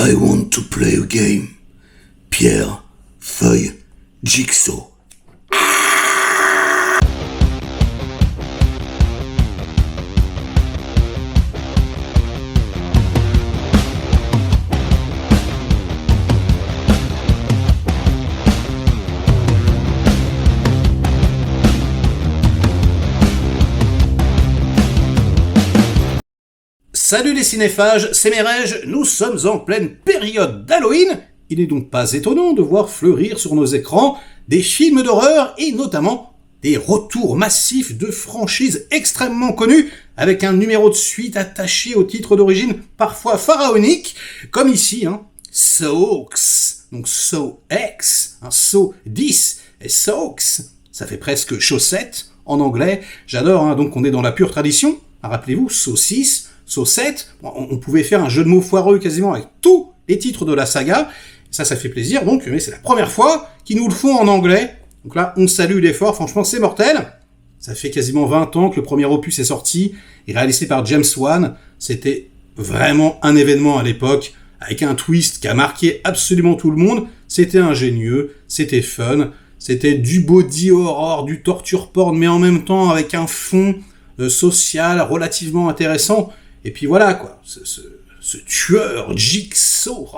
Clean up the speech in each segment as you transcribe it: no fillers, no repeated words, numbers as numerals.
I want to play a game. Pierre, feuille, jigsaw. Salut les cinéphages, c'est Mérège, nous sommes en pleine période d'Halloween. Il n'est donc pas étonnant de voir fleurir sur nos écrans des films d'horreur et notamment des retours massifs de franchises extrêmement connues avec un numéro de suite attaché au titre d'origine parfois pharaonique, comme ici, Saw X, donc Saw X, Saw 10 et Saw X, ça fait presque chaussette en anglais. J'adore, donc on est dans la pure tradition. Rappelez-vous, Saw 6, Saw 7, on pouvait faire un jeu de mots foireux quasiment avec tous les titres de la saga. Ça fait plaisir, donc, mais c'est la première fois qu'ils nous le font en anglais. Donc là, on salue l'effort, franchement, c'est mortel. Ça fait quasiment 20 ans que le premier opus est sorti, et réalisé par James Wan. C'était vraiment un événement à l'époque, avec un twist qui a marqué absolument tout le monde. C'était ingénieux, c'était fun, c'était du body horror, du torture porn, mais en même temps avec un fond social relativement intéressant. Et puis voilà, quoi, ce tueur Jigsaw,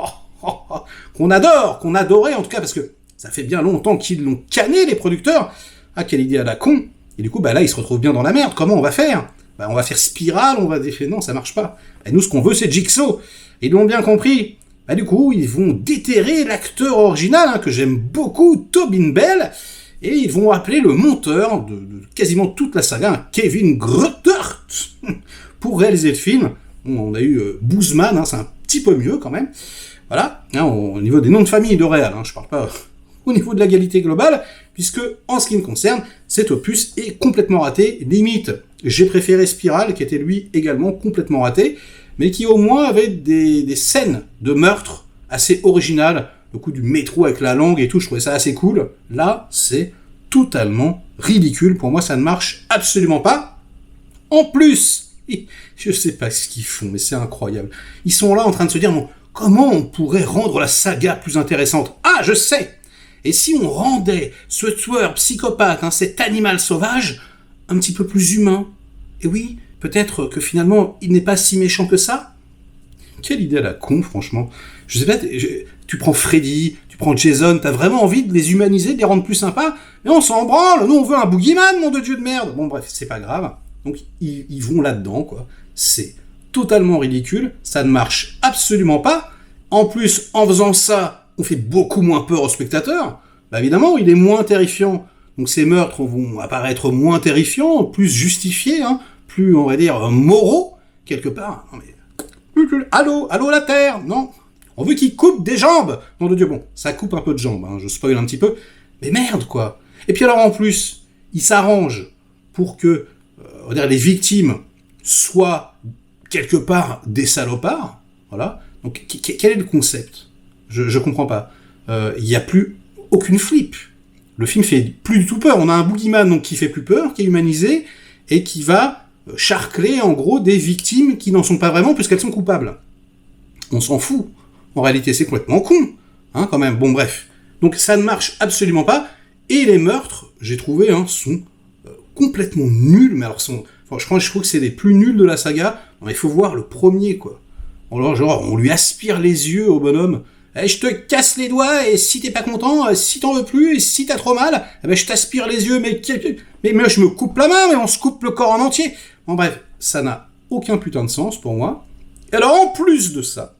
qu'on adore, qu'on adorait en tout cas, parce que ça fait bien longtemps qu'ils l'ont canné, les producteurs. Ah, quelle idée à la con. Et du coup, là, ils se retrouvent bien dans la merde. Comment on va faire ? On va faire Spirale, on va défaire... Non, ça marche pas. Et nous, ce qu'on veut, c'est Jigsaw. Et ils l'ont bien compris. Du coup, ils vont déterrer l'acteur original, que j'aime beaucoup, Tobin Bell, et ils vont appeler le monteur de quasiment toute la saga, Kevin Greutert, pour réaliser le film. On a eu Boozman, c'est un petit peu mieux quand même. Voilà, au niveau des noms de famille de réal, je parle pas au niveau de la qualité globale, puisque en ce qui me concerne, cet opus est complètement raté. Limite, j'ai préféré Spiral, qui était lui également complètement raté, mais qui au moins avait des scènes de meurtre assez originales, le coup du métro avec la langue et tout, je trouvais ça assez cool. Là, c'est totalement ridicule. Pour moi, ça ne marche absolument pas. En plus, je sais pas ce qu'ils font, mais c'est incroyable. Ils sont là en train de se dire, bon, comment on pourrait rendre la saga plus intéressante ? Ah, je sais ! Et si on rendait ce tueur psychopathe, cet animal sauvage, un petit peu plus humain ? Et oui, peut-être que finalement, il n'est pas si méchant que ça ? Quelle idée à la con, franchement. Je sais pas, tu prends Freddy, tu prends Jason, t'as vraiment envie de les humaniser, de les rendre plus sympas, mais on s'en branle, nous on veut un boogeyman, nom de Dieu de merde. Bon bref, c'est pas grave. Donc ils vont là-dedans, quoi. C'est totalement ridicule, ça ne marche absolument pas. En plus, en faisant ça, on fait beaucoup moins peur au spectateur. Évidemment, il est moins terrifiant. Donc ces meurtres vont apparaître moins terrifiants, plus justifiés, plus, on va dire, moraux, quelque part. Non mais... Allô la Terre ? Non. On veut qu'il coupe des jambes. Nom de Dieu, bon, ça coupe un peu de jambes, je spoil un petit peu. Mais merde, quoi. Et puis alors, en plus, il s'arrange pour que, on va dire, les victimes soient, quelque part, des salopards. Voilà. Donc, quel est le concept ? Je comprends pas. Il n'y a plus aucune flip. Le film fait plus du tout peur. On a un boogeyman, donc, qui fait plus peur, qui est humanisé, et qui va charcler, en gros, des victimes qui n'en sont pas vraiment, puisqu'elles sont coupables. On s'en fout. En réalité, c'est complètement con, quand même. Bon, bref. Donc, ça ne marche absolument pas. Et les meurtres, j'ai trouvé, sont complètement nuls. Mais alors, franchement, je trouve que c'est les plus nuls de la saga. Non, il faut voir le premier, quoi. Alors, genre, on lui aspire les yeux au bonhomme. Je te casse les doigts, et si t'es pas content, si t'en veux plus, et si t'as trop mal, je t'aspire les yeux, mais je me coupe la main, mais on se coupe le corps en entier. Bon, bref, ça n'a aucun putain de sens pour moi. Et alors, en plus de ça,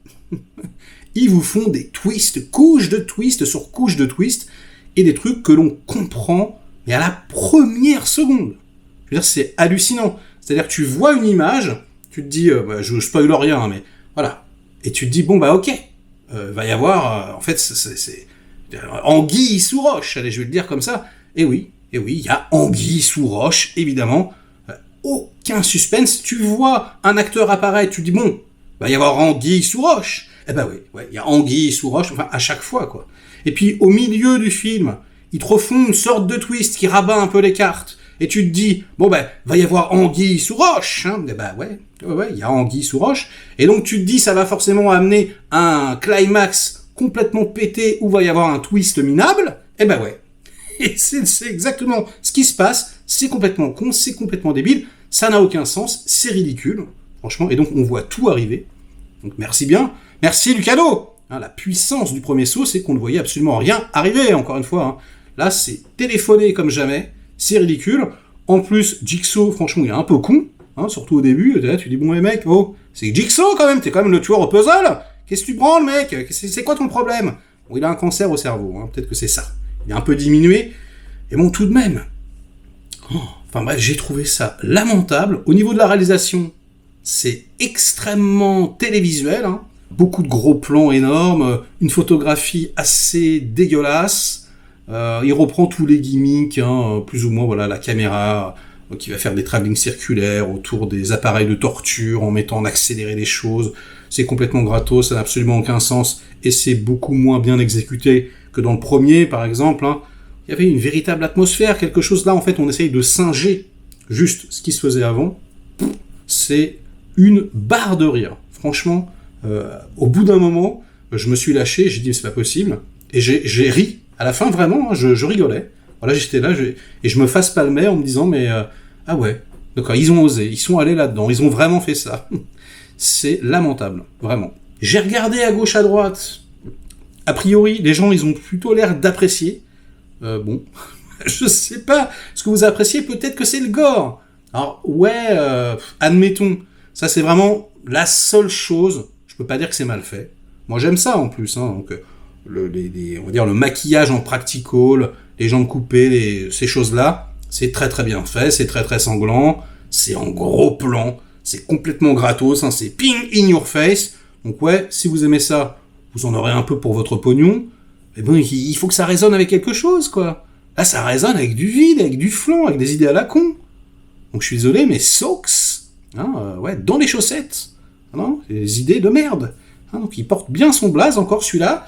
ils vous font des twists, couches de twists sur couches de twists, et des trucs que l'on comprend, mais à la première seconde. Je veux dire, c'est hallucinant. C'est-à-dire que tu vois une image, tu te dis, je spoil rien, mais voilà. Et tu te dis, bon, ok, va y avoir, en fait, c'est anguille sous roche, allez, je vais le dire comme ça. Et oui, il y a anguille sous roche, évidemment. Aucun suspense. Tu vois un acteur apparaître, tu te dis, bon, va y avoir anguille sous roche. Oui, il y a anguille sous roche, enfin, à chaque fois, quoi. Et puis, au milieu du film, ils te refont une sorte de twist qui rabat un peu les cartes. et tu te dis, bon ben, va y avoir anguille sous roche, hein. Et ben ouais, il y a anguille sous roche, et donc tu te dis, ça va forcément amener un climax complètement pété où va y avoir un twist minable, et ben ouais. Et c'est exactement ce qui se passe, c'est complètement con, c'est complètement débile, ça n'a aucun sens, c'est ridicule, franchement, et donc on voit tout arriver. Donc merci bien, merci du cadeau. Hein, la puissance du premier saut, c'est qu'on ne voyait absolument rien arriver, encore une fois. Hein. Là, c'est téléphoné comme jamais, c'est ridicule. En plus, Jigsaw, franchement, il est un peu con, hein, surtout au début. Là, tu dis, bon, mec, oh, c'est Jigsaw quand même, t'es quand même le tueur au puzzle. Qu'est-ce que tu branles, mec? C'est quoi ton problème? Bon, il a un cancer au cerveau, hein, peut-être que c'est ça. Il est un peu diminué. Et bon, tout de même. Enfin bref, j'ai trouvé ça lamentable. Au niveau de la réalisation, c'est extrêmement télévisuel, hein. Beaucoup de gros plans énormes, une photographie assez dégueulasse. Il reprend tous les gimmicks, hein, plus ou moins, voilà, la caméra qui va faire des travelling circulaires autour des appareils de torture en mettant en accéléré les choses. C'est complètement gratos, ça n'a absolument aucun sens et c'est beaucoup moins bien exécuté que dans le premier, par exemple. Hein. Il y avait une véritable atmosphère, quelque chose là, en fait, on essaye de singer juste ce qui se faisait avant. C'est une barre de rire, franchement. Au bout d'un moment, je me suis lâché, j'ai dit c'est pas possible, et j'ai ri. À la fin, vraiment, hein, je rigolais. Voilà, j'étais là, et je me fasse palmer en me disant, mais ah ouais, d'accord, ils ont osé, ils sont allés là-dedans, ils ont vraiment fait ça. C'est lamentable, vraiment. J'ai regardé à gauche, à droite. A priori, les gens, ils ont plutôt l'air d'apprécier. Bon, je sais pas ce que vous appréciez, peut-être que c'est le gore. Alors, ouais, admettons, ça c'est vraiment la seule chose. Je peux pas dire que c'est mal fait. Moi, j'aime ça en plus. Hein, donc, on va dire le maquillage en practical, les jambes coupées, ces choses-là, c'est très très bien fait, c'est très très sanglant, c'est en gros plan, c'est complètement gratos, hein, c'est ping in your face. Donc ouais, si vous aimez ça, vous en aurez un peu pour votre pognon. Mais bon, il faut que ça résonne avec quelque chose, quoi. Là, ça résonne avec du vide, avec du flan, avec des idées à la con. Donc je suis désolé, mais Socks, hein, ouais, dans les chaussettes. Non, des idées de merde. Hein, donc il porte bien son blaze encore celui-là.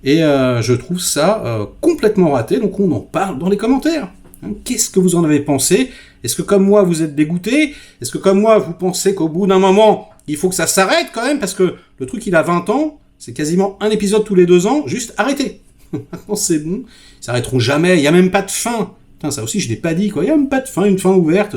Et je trouve ça complètement raté. Donc on en parle dans les commentaires. Hein, qu'est-ce que vous en avez pensé? Est-ce que comme moi vous êtes dégoûté? Est-ce que comme moi vous pensez qu'au bout d'un moment il faut que ça s'arrête quand même? Parce que le truc il a 20 ans, c'est quasiment un épisode tous les 2 ans. Juste arrêtez. Maintenant c'est bon. Ils s'arrêteront jamais. Il n'y a même pas de fin. Putain, ça aussi je l'ai pas dit quoi. Il n'y a même pas de fin, une fin ouverte.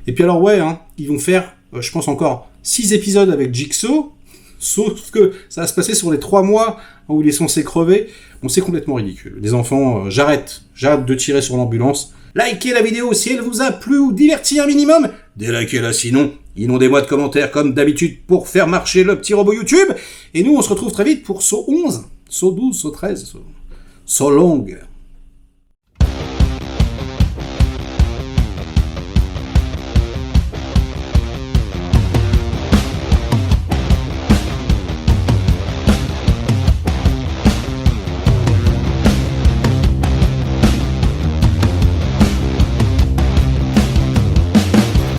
Et puis alors ouais, hein, ils vont faire, je pense encore 6 épisodes avec Jigsaw, sauf que ça va se passer sur les 3 mois où il est censé crever. Bon, c'est complètement ridicule. Les enfants, j'arrête de tirer sur l'ambulance. Likez la vidéo si elle vous a plu ou diverti un minimum. Délikez-la sinon. Inondez-moi de commentaires comme d'habitude pour faire marcher le petit robot YouTube. Et nous, on se retrouve très vite pour saut 11, saut 12, saut 13, saut long.